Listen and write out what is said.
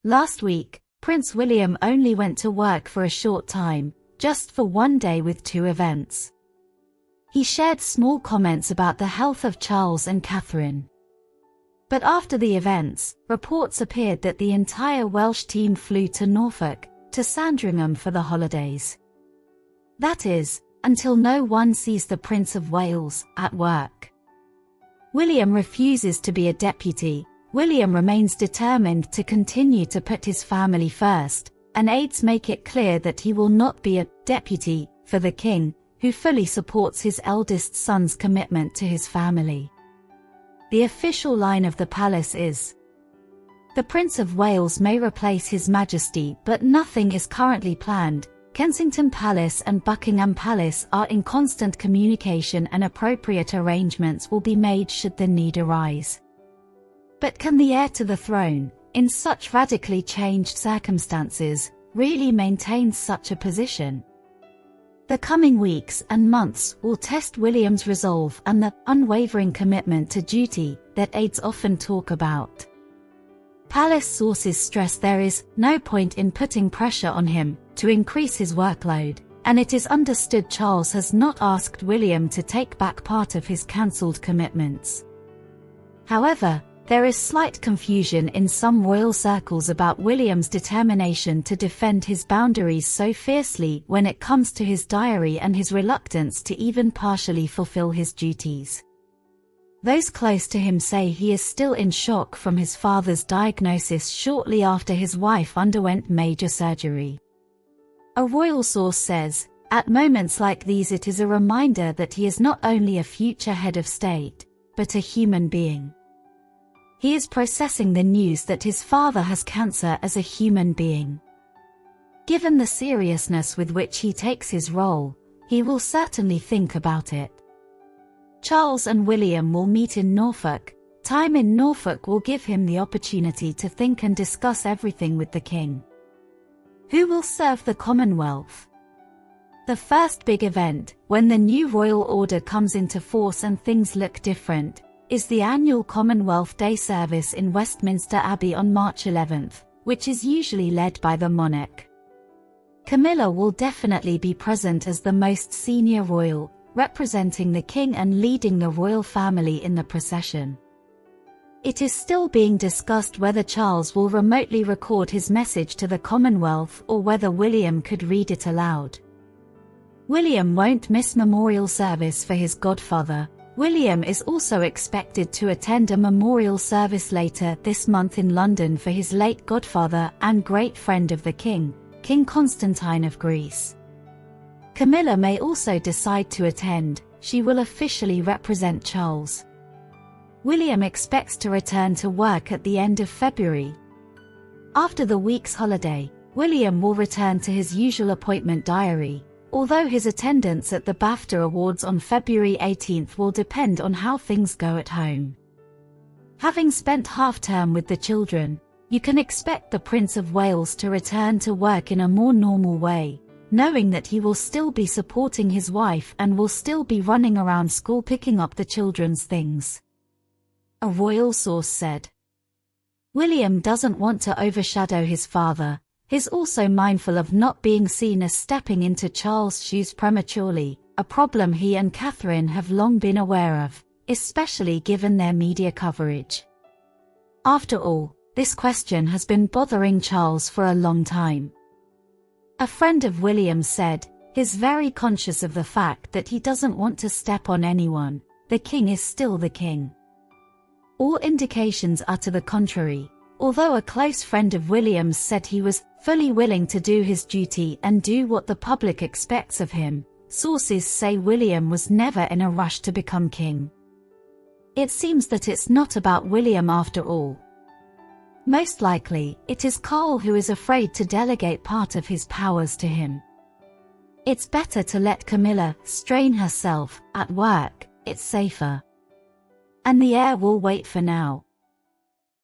Last week, Prince William only went to work for a short time, just for one day with 2 events. He shared small comments about the health of Charles and Catherine. But after the events, reports appeared that the entire Welsh team flew to Norfolk, to Sandringham for the holidays. That is, until no one sees the Prince of Wales at work. William refuses to be a deputy. William remains determined to continue to put his family first, and aides make it clear that he will not be a deputy for the king, who fully supports his eldest son's commitment to his family. The official line of the palace is, "The Prince of Wales may replace His Majesty, but nothing is currently planned. Kensington Palace and Buckingham Palace are in constant communication and appropriate arrangements will be made should the need arise." But can the heir to the throne, in such radically changed circumstances, really maintain such a position? The coming weeks and months will test William's resolve and the unwavering commitment to duty that aides often talk about. Palace sources stress there is no point in putting pressure on him to increase his workload, and it is understood Charles has not asked William to take back part of his cancelled commitments. However, there is slight confusion in some royal circles about William's determination to defend his boundaries so fiercely when it comes to his diary and his reluctance to even partially fulfill his duties. Those close to him say he is still in shock from his father's diagnosis shortly after his wife underwent major surgery. A royal source says, "At moments like these it is a reminder that he is not only a future head of state, but a human being. He is processing the news that his father has cancer as a human being. Given the seriousness with which he takes his role, he will certainly think about it." Charles and William will meet in Norfolk. Time in Norfolk will give him the opportunity to think and discuss everything with the king. Who will serve the Commonwealth? The first big event, when the new royal order comes into force and things look different, is the annual Commonwealth Day service in Westminster Abbey on March 11th, which is usually led by the monarch. Camilla will definitely be present as the most senior royal, representing the king and leading the royal family in the procession. It is still being discussed whether Charles will remotely record his message to the Commonwealth or whether William could read it aloud. William won't miss memorial service for his godfather. William is also expected to attend a memorial service later this month in London for his late godfather and great friend of the king, King Constantine of Greece. Camilla may also decide to attend. She will officially represent Charles. William expects to return to work at the end of February. After the week's holiday, William will return to his usual appointment diary, although his attendance at the BAFTA Awards on February 18th will depend on how things go at home. Having spent half-term with the children, you can expect the Prince of Wales to return to work in a more normal way, knowing that he will still be supporting his wife and will still be running around school picking up the children's things. A royal source said, "William doesn't want to overshadow his father. He's also mindful of not being seen as stepping into Charles' shoes prematurely, a problem he and Catherine have long been aware of, especially given their media coverage. After all, this question has been bothering Charles for a long time." A friend of William said, "He's very conscious of the fact that he doesn't want to step on anyone. The king is still the king." All indications are to the contrary. Although a close friend of William's said he was fully willing to do his duty and do what the public expects of him, sources say William was never in a rush to become king. It seems that it's not about William after all. Most likely, it is Carl who is afraid to delegate part of his powers to him. It's better to let Camilla strain herself at work, it's safer. And the heir will wait for now.